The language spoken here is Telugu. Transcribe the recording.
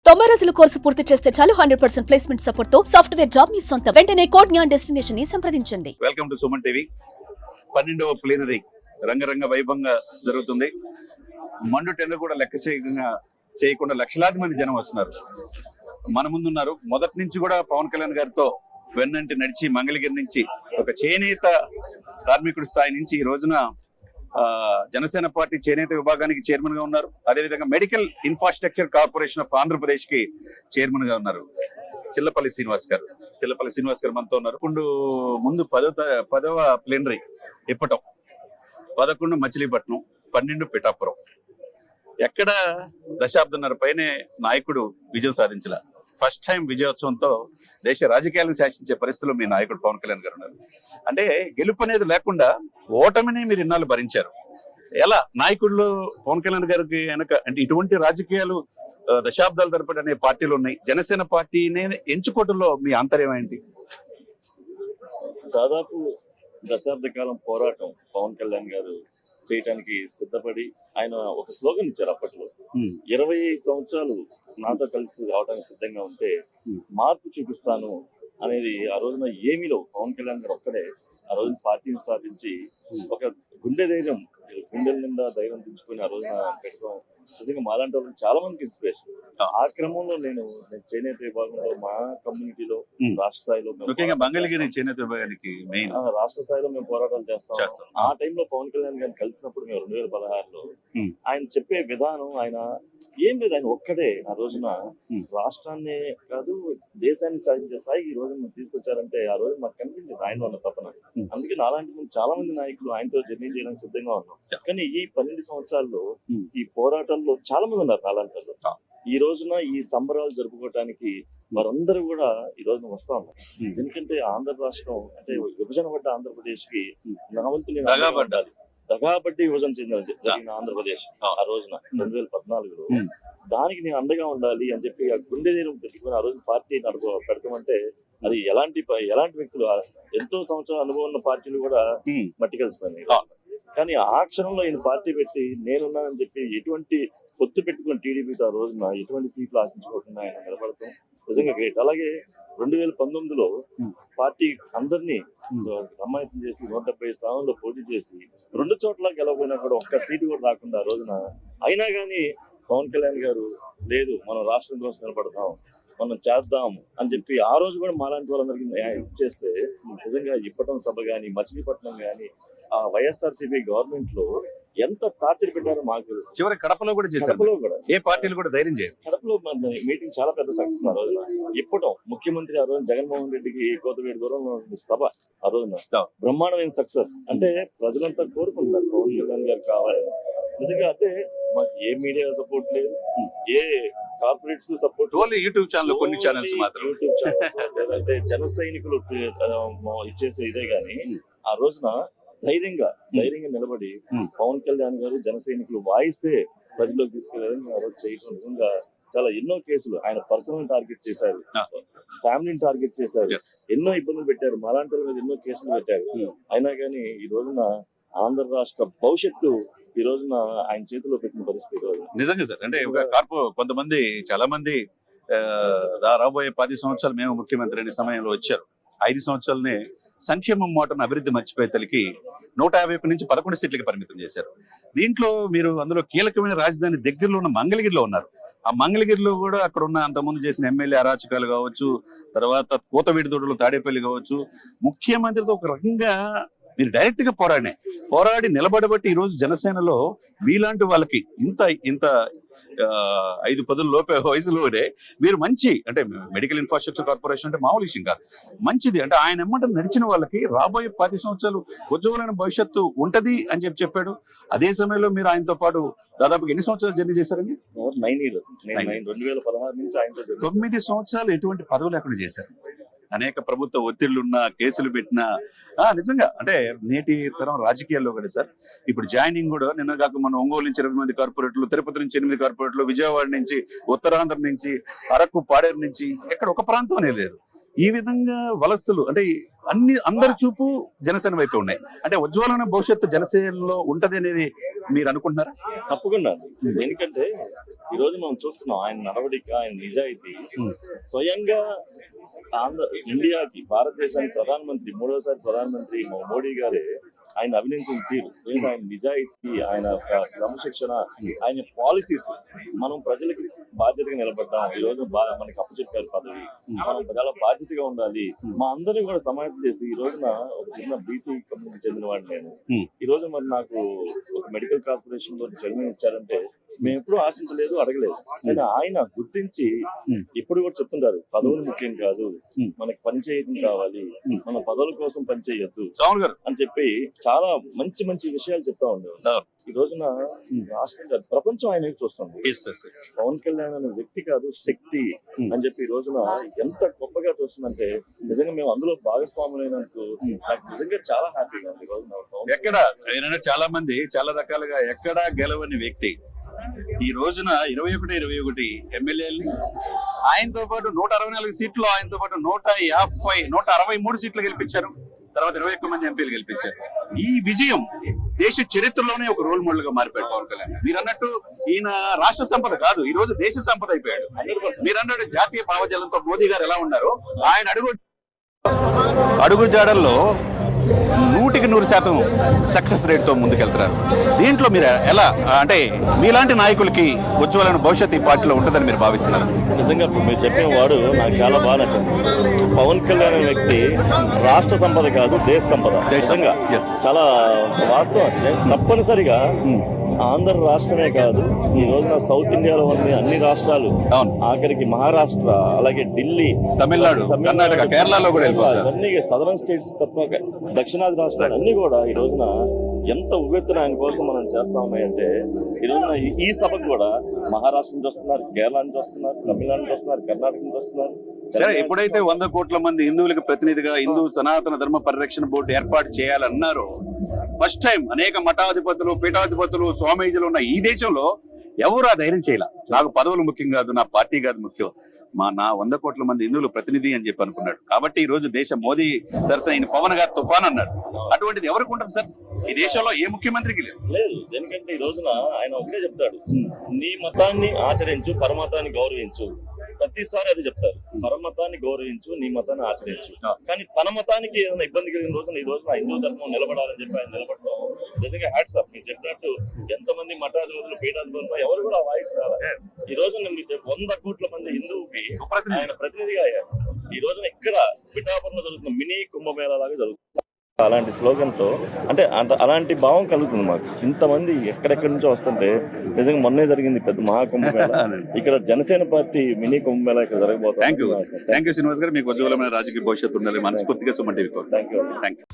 90 రోజుల కోర్సు పూర్తి చేస్తే చాలు 100% ప్లేస్మెంట్ సపోర్ట్ తో సాఫ్ట్వేర్ జాబ్ మీ సొంతం. వెంటనే కోడ్ జ్ఞాన్ డెస్టినేషన్ ని సంప్రదించండి. Welcome to Suman TV. 12వ ప్లీనరీ రంగరంగ వైభవంగా జరుగుతుంది. మండు టెండర్ కూడా లెక్క చేయకుండా లక్షలాది మంది జనం వస్తున్నారు. మన ముందున్నారు. మొదటి నుంచి కూడా పవన్ కళ్యాణ్ గారితో వెన్నంటి నడిచి మంగళగిరి నుంచి ఒక చేనేత కార్మికుడి స్థాయి నుంచి ఈ రోజున జనసేన పార్టీ చేనేత విభాగానికి చైర్మన్ గా ఉన్నారు. అదేవిధంగా medical infrastructure corporation of Andhra Pradesh కి చైర్మన్ గా ఉన్నారు చిల్లపల్లి శ్రీనివాస్ గారు మనతో ఉన్నారు. ముందు 10వ ప్లీనరీ ఇప్పటం, 11 మచిలీపట్నం, 12 పిఠాపురం. ఎక్కడ దశాబ్దన్నర పైనే నాయకుడు విజయం సాధించాల. ఫస్ట్ టైం విజయోత్సవంతో దేశ రాజకీయాలను శాసించే పరిస్థితుల్లో మీ నాయకుడు పవన్ కళ్యాణ్ గారు ఉన్నారు. అంటే గెలుపు అనేది లేకుండా ఓటమిని మీరు ఇన్నాళ్ళు భరించారు. ఎలా నాయకుళ్ళు పవన్ కళ్యాణ్ గారికి వెనక అంటే ఇటువంటి రాజకీయాలు దశాబ్దాల తరబడి అనే పార్టీలు ఉన్నాయి. జనసేన పార్టీని ఎంచుకోవడంలో మీ ఆంతర్యం ఏంటి? దాదాపు దశాబ్ద కాలం పోరాటం పవన్ కళ్యాణ్ గారు చేయడానికి సిద్ధపడి ఆయన ఒక స్లోగన్ ఇచ్చారు అప్పట్లో. 25 సంవత్సరాలు నాతో కలిసి రావడానికి సిద్ధంగా ఉంటే మార్పు చూపిస్తాను అనేది ఆ రోజున ఏమీలో పవన్ కళ్యాణ్ గారు ఒక్కడే ఆ రోజున పార్టీని స్థాపించి ఒక గుండెల నిండా ధైర్యం దించుకొని ఆ రోజున పెట్టుకోవడం నిజంగా మాలాంటి వాళ్ళకి చాలా మందికి ఇన్స్పిరేషన్. ఆ క్రమంలో నేను చేనేత విభాగంలో మా కమ్యూనిటీలో రాష్ట్ర స్థాయిలో మంగళగిరి చేనేత విభాగానికి రాష్ట్ర స్థాయిలో మేము పోరాటాలు చేస్తాం. ఆ టైంలో పవన్ కళ్యాణ్ గారిని కలిసినప్పుడు మేము 2016లో ఆయన చెప్పే విధానం, ఆయన ఏం లేదు, ఆయన ఒక్కడే ఆ రోజున రాష్ట్రాన్ని కాదు దేశాన్ని సాధించే స్థాయికి ఈ రోజు మనం తీసుకొచ్చారంటే ఆ రోజు మాకు కనిపించింది ఆయన ఉన్న తపన. అందుకే నాలాంటి మంది చాలా మంది నాయకులు ఆయనతో జర్నీ చేయడానికి సిద్ధంగా ఉన్నాం. కానీ ఈ 12 సంవత్సరాల్లో ఈ పోరాటంలో చాలా మంది ఉన్నారు నాలాంటి. ఈ రోజున ఈ సంబరాలు జరుపుకోవటానికి వారందరూ కూడా ఈ రోజున వస్తా ఉన్నారు. ఎందుకంటే ఆంధ్ర రాష్ట్రం అంటే విభజన పడ్డ ఆంధ్రప్రదేశ్ కి నా వంతు నేను దగాబడ్డి విభజన జరిగిన ఆంధ్రప్రదేశ్ ఆ రోజున 2014లో దానికి నేను అండగా ఉండాలి అని చెప్పి ఆ గుండె ధైర్యం పెట్టుకుని ఆ రోజు పార్టీ పెడతామంటే అది ఎలాంటి వ్యక్తులు ఎంతో సంవత్సరాల అనుభవం ఉన్న పార్టీలు కూడా మట్టి కలిసిపోయినాయి. కానీ ఆ క్షణంలో ఈయన పార్టీ పెట్టి నేనున్నానని చెప్పి ఎటువంటి పొత్తు పెట్టుకుని టీడీపీతో ఆ రోజున ఎటువంటి సీట్లు ఆశించుకోకుండా ఆయన నిలబడతాం నిజంగా గ్రేట్. అలాగే 2019లో పార్టీ అందరినీ సమాయత్తం చేసి 170 స్థానంలో పోటీ చేసి 2 చోట్ల గెలవపోయినా కూడా ఒక్క సీటు కూడా రాకుండా ఆ రోజున అయినా కానీ పవన్ కళ్యాణ్ గారు లేదు మనం రాష్ట్రం కోసం నిలబడతాం, మనం చేద్దాం అని చెప్పి ఆ రోజు కూడా మాలాంటి వాళ్ళందరికీ చేస్తే నిజంగా ఇప్పటం సభ కానీ మచిలీపట్నం కానీ ఆ వైఎస్ఆర్సీపీ గవర్నమెంట్ లో ఎంత టార్చర్ పెట్టారో మాకు తెలుసు. చివరి కడపలో కూడా ఏ పార్టీలు కూడా ధైర్యం చేయాలి. కడపలో మీటింగ్ చాలా పెద్ద సక్సెస్ ఆ రోజున. ఇప్పటం ముఖ్యమంత్రి ఆ రోజున జగన్మోహన్ రెడ్డికి కోతవేడి దూరంలో సభ ఆ రోజున బ్రహ్మాండమైన సక్సెస్. అంటే ప్రజలంతా కోరుకుంటారు పవన్ కళ్యాణ్ గారు కావాలి నిజంగా. అంటే మాకు ఏ మీడియా సపోర్ట్ లేదు, ఏ కార్పొరేట్స్ సపోర్ట్, యూట్యూబ్ ఛానల్ కొన్ని ఛానల్స్ మాత్రం యూట్యూబ్ ఛానల్ అంటే జన సైనికులు ఇచ్చేసే ఇదే గానీ ఆ రోజున ధైర్యంగా నిలబడి పవన్ కళ్యాణ్ గారు జన సైనికులు వాయిసే ప్రజల్లోకి తీసుకెళ్లారని ఆ రోజు చేయడం నిజంగా చాలా ఎన్నో కేసులు ఆయన పర్సనల్ టార్గెట్ చేశారు, ఫ్యామిలీని టార్గెట్ చేశారు, ఎన్నో ఇబ్బందులు పెట్టారు, మాలాంటి వాళ్ళ మీద ఎన్నో కేసులు పెట్టారు. అయినా కానీ ఈ రోజున ఆంధ్ర రాష్ట్ర భవిష్యత్తు ఈ రోజున ఆయన చేతిలో పెట్టిన పరిస్థితి నిజంగా సార్. అంటే కొంతమంది చాలా మంది రాబోయే 10 సంవత్సరాలు మేము ముఖ్యమంత్రి అనే సమయంలో వచ్చారు. 5 సంవత్సరాలనే సంక్షేమం మోటను అభివృద్ధి మర్చిపోయే తలకి 150 నుంచి 11 సీట్లకి పరిమితం చేశారు. దీంట్లో మీరు అందులో కీలకమైన రాజధాని దగ్గరలో ఉన్న మంగళగిరిలో ఉన్నారు. ఆ మంగళగిరిలో కూడా అక్కడ ఉన్న అంతకుముందు చేసిన ఎమ్మెల్యే అరాచకాలు కావచ్చు, తర్వాత కూతవేడిదోడులు తాడేపల్లి కావచ్చు, ముఖ్యమంత్రితో ఒక రకంగా మీరు డైరెక్ట్ గా పోరాడి నిలబడబట్టి ఈ రోజు జనసేనలో మీలాంటి వాళ్ళకి ఇంత 5-10 లోపే వయసులోనే మీరు మంచి అంటే మెడికల్ ఇన్ఫ్రాస్ట్రక్చర్ కార్పొరేషన్ అంటే మామూలు విషయం కాదు, మంచిది. అంటే ఆయన ఎమ్మంటే నడిచిన వాళ్ళకి రాబోయే 10 సంవత్సరాలు ఉజ్వలమైన భవిష్యత్తు ఉంటది అని చెప్పాడు. అదే సమయంలో మీరు ఆయనతో పాటు దాదాపు ఎన్ని సంవత్సరాలు జర్నీ చేశారండి? 2016 నుంచి ఆయనతో 9 సంవత్సరాలు ఎటువంటి పదవులు లేకుండా చేశారు. అనేక ప్రభుత్వ ఒత్తిళ్లున్నా, కేసులు పెట్టినా నిజంగా అంటే నేటి తరం రాజకీయాల్లో కూడా సార్ ఇప్పుడు జాయినింగ్ కూడా నిన్న కాక మన ఒంగోలు నుంచి 20 మంది కార్పొరేట్లు, తిరుపతి నుంచి 8 కార్పొరేట్లు, విజయవాడ నుంచి, ఉత్తరాంధ్ర నుంచి, అరకు, పాడేరు నుంచి ఎక్కడ ఒక ప్రాంతం లేదు. ఈ విధంగా వలసలు అంటే అందరి చూపు జనసేన వైపే ఉన్నాయి. అంటే ఉజ్వలమైన భవిష్యత్తు జనసేనలో ఉంటది అనేది మీరు అనుకుంటున్నారా? తప్పకుండా అండి. ఎందుకంటే ఈ రోజు మనం చూస్తున్నాం ఆయన నడవడిక, ఆయన నిజాయితీ. స్వయంగా ఇండియాకి, భారతదేశానికి ప్రధానమంత్రి, మూడోసారి ప్రధానమంత్రి మోడీ గారే ఆయన అభినందించిన తీరు, ఆయన నిజాయితీ, ఆయన క్రమశిక్షణ, ఆయన పాలసీస్, మనం ప్రజలకి బాధ్యతగా నిలబడ్డాం. ఈ రోజు మనకి అప్పచెప్పారు పదవి, మనం చాలా బాధ్యతగా ఉండాలి. మా అందరినీ కూడా సమాయత్తం చేసి ఈ రోజున ఒక చిన్న బీసీ కమ్యూనిటీకి చెందిన వాడిని నేను. ఈ రోజు మరి నాకు ఒక మెడికల్ కార్పొరేషన్ లో చైర్మన్ ఇచ్చారంటే మేము ఎప్పుడూ ఆశించలేదు, అడగలేదు. కానీ ఆయన గుర్తించి ఎప్పుడు కూడా చెప్తుంటారు, పదవులు ముఖ్యం కాదు, మనకి పని చేయడం కావాలి, మన పదవుల కోసం పని చేయొద్దు అని చెప్పి చాలా మంచి మంచి విషయాలు చెప్తా ఉండేవారు. ఈ రోజున రాష్ట్రంగా ప్రపంచం ఆయన చూస్తుంది. పవన్ కళ్యాణ్ అనే వ్యక్తి కాదు, శక్తి అని చెప్పి ఈ రోజున ఎంత గొప్పగా చూస్తుందంటే నిజంగా మేము అందులో భాగస్వాములైనందుకు నాకు నిజంగా చాలా హ్యాపీగా ఉంది. ఈ రోజున ఎక్కడ చాలా మంది చాలా రకాలుగా ఎక్కడా గెలవని వ్యక్తి ఈ రోజున 21 ఎమ్మెల్యేలని ఆయనతో పాటు 164 సీట్లు, ఆయనతో పాటు 163 సీట్లు గెలిపించారు. తర్వాత 21 మంది ఎంపీలు గెలిపించారు. ఈ విజయం దేశ చరిత్రలోనే ఒక రోల్ మోడల్ గా మారిపోయాడు పవన్ కళ్యాణ్. మీరు అన్నట్టు ఈయన రాష్ట్ర సంపద కాదు, ఈ రోజు దేశ సంపద అయిపోయాడు. మీరు అన్నట్టు జాతీయ భావజాలంతో మోదీ గారు ఎలా ఉన్నారు, ఆయన అడుగు జాడల్లో 100% సక్సెస్ రేట్ తో ముందుకెళ్తున్నారు. దీంట్లో మీరు ఎలా, అంటే మీలాంటి నాయకులకి ఉజ్వలమైన భవిష్యత్తు ఈ పార్టీలో ఉంటుందని మీరు భావిస్తున్నారు? నిజంగా మీరు చెప్పిన వాడు నాకు చాలా బాగా నచ్చింది. పవన్ కళ్యాణ్ అనే వ్యక్తి రాష్ట్ర సంపద కాదు, దేశ సంపద. నిజంగా చాలా వాస్తవం. తప్పనిసరిగా ఆంధ్ర రాష్ట్రమే కాదు, ఈ రోజున సౌత్ ఇండియాలో ఉన్న అన్ని రాష్ట్రాలు, ఆఖరికి మహారాష్ట్ర, అలాగే ఢిల్లీ, తమిళనాడు, కర్ణాటక, కేరళలో కూడా అన్ని సదరన్ స్టేట్స్ తప్ప దక్షిణాది రాష్ట్రాలు అన్ని కూడా ఈ రోజున ఎంత ఉవ్వెత్తున ఆయన కోసం మనం చేస్తా ఉన్నాయంటే ఈ రోజున ఈ సభకు కూడా మహారాష్ట్ర నుంచి వస్తున్నారు, కేరళ నుంచి వస్తున్నారు, తమిళనాడు నుంచి వస్తున్నారు, కర్ణాటక నుంచి వస్తున్నారు. సరే, ఎప్పుడైతే 100 కోట్ల మంది హిందువులకు ప్రతినిధిగా హిందూ సనాతన ధర్మ పరిరక్షణ బోర్డు ఏర్పాటు చేయాలన్నారు, ఫస్ట్ టైం అనేక మఠాధిపతులు, పీఠాధిపతులు, స్వామీజీలు ఉన్న ఈ దేశంలో ఎవరు ఆ ధైర్యం చేయాల, నాకు పదవులు ముఖ్యం కాదు, నా పార్టీ కాదు ముఖ్యం, నా 100 కోట్ల మంది హిందువులు ప్రతినిధి అని చెప్పి అనుకున్నాడు. కాబట్టి ఈ రోజు దేశ మోదీ సరసన ఆయన పవన్ గారు తుఫాన్ అన్నాడు. అటువంటిది ఎవరికి ఉంటుంది సార్? ఈ దేశంలో ఏ ముఖ్యమంత్రికి లేదు. ఎందుకంటే ఈ రోజున ఆయన ఒకటే చెప్తాడు, నీ మతాన్ని ఆచరించు, పరమతాన్ని గౌరవించు. ప్రతిసారి అది చెప్తారు, పరమతాన్ని గౌరవించు, నీ మతాన్ని ఆచరించు. కానీ తన మతానికి ఏదైనా ఇబ్బంది కలిగిన రోజున ఈ రోజున హిందూ ధర్మం నిలబడాలని చెప్పి ఆయన నిలబడటం నిజంగా హ్యాట్స్ ఆఫ్. మీరు చెప్పినట్టు ఎంతమంది మఠాధిపతులు, పీఠాధిపతులు ఎవరు కూడా వాయిస్ రావాలి. ఈ రోజున 100 కోట్ల మంది హిందువుకి ఆయన ప్రతినిధిగా అయ్యారు. ఈ రోజున ఇక్కడ పిఠాపురంలో జరుగుతున్న మినీ కుంభమేళా లాగా జరుగుతుంది. అలాంటి స్లోగన్ తో అంటే అలాంటి భావం కలుగుతుంది మాకు. ఇంతమంది ఎక్కడెక్కడి నుంచో వస్తుంటే నిజంగా మొన్నే జరిగింది పెద్ద మహాకుంభమేళా. ఇక్కడ జనసేన పార్టీ మినీ కుంభమేళా ఇక్కడ జరగబోతుంది. థ్యాంక్ యూ శ్రీనివాస్ గారు, మీకు ఉజ్వలమైన రాజకీయ భవిష్యత్తు ఉండాలి మనస్ఫూర్తిగా సుమన్ టీవీ. Thank you.